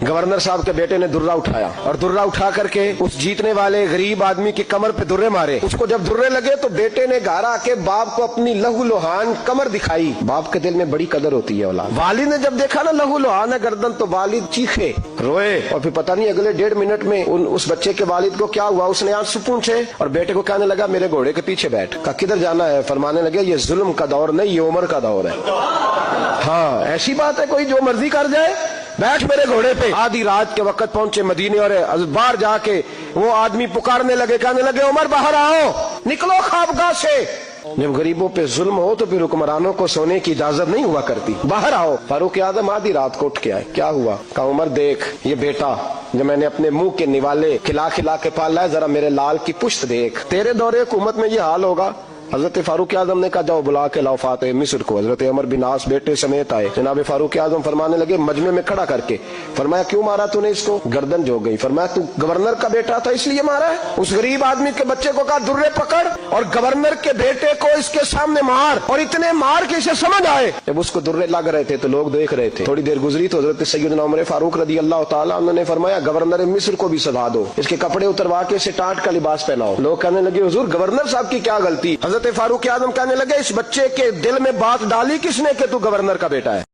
Governor صاحب کے بیٹے نے درہ اٹھایا اور درہ اٹھا کر کے اس جیتنے والے غریب آدمی کی کمر پہ درے مارے. اس کو جب درے لگے تو بیٹے نے گھر آ کے باپ کو اپنی لہو لوہان کمر دکھائی. باپ کے دل میں بڑی قدر ہوتی ہے اولاد. والد نے جب دیکھا نا لہو لوہان ہے گردن تو والد چیخے روئے اور پھر پتہ نہیں اگلے 1.5 منٹ میں اس بچے کے والد کو کیا ہوا, اس نے آنسو پونچھے اور بیٹے کو کہنے لگا میرے گھوڑے کے پیچھے بیٹھ. کہا کدھر جانا ہے؟ فرمانے لگے یہ ظلم کا دور نہیں, یہ عمر کا دور ہے. ہاں ایسی بات ہے کوئی جو مرضی کر جائے؟ بیٹھ میرے گھوڑے پہ. آدھی رات کے وقت پہنچے مدینے اور باہر جا کے وہ آدمی پکارنے لگے, کہنے لگے عمر باہر آؤ, نکلو خوابگاہ سے. جب غریبوں پہ ظلم ہو تو پھر حکمرانوں کو سونے کی اجازت نہیں ہوا کرتی. باہر آؤ. فاروق اعظم آدھی رات کو اٹھ کے آئے. کیا ہوا؟ کہا عمر دیکھ یہ بیٹا جو میں نے اپنے منہ کے نوالے کھلا کھلا کے پالا ہے, ذرا میرے لال کی پشت دیکھ. تیرے دور حکومت میں یہ حال ہوگا. حضرت فاروق اعظم نے کہا جاؤ بلا کے لاؤ فاتح مصر کو. حضرت عمر بن عاص بیٹے سمیت آئے. جناب فاروق اعظم فرمانے لگے مجمع میں کھڑا کر کے, فرمایا کیوں مارا تو نے اس کو؟ گردن جھک گئی. فرمایا تو گورنر کا بیٹا تھا اس لیے مارا ہے؟ اس غریب آدمی کے بچے کو کہا درے پکڑ اور گورنر کے بیٹے کو اس کے سامنے مار, اور اتنے مار کے اسے سمجھ آئے. جب اس کو درے لگ رہے تھے تو لوگ دیکھ رہے تھے. تھوڑی دیر گزری تو حضرت سیدنا عمر فاروق رضی اللہ تعالیٰ عنہ نے فرمایا گورنر مصر کو بھی سزا دو, اس کے کپڑے اتروا کے اسے ٹاٹ کا لباس پہناؤ. لوگ کہنے لگے حضور گورنر صاحب کی کیا غلطی؟ حضرت فاروق اعظم کہنے لگے اس بچے کے دل میں بات ڈالی کس نے کہ تو گورنر کا بیٹا ہے؟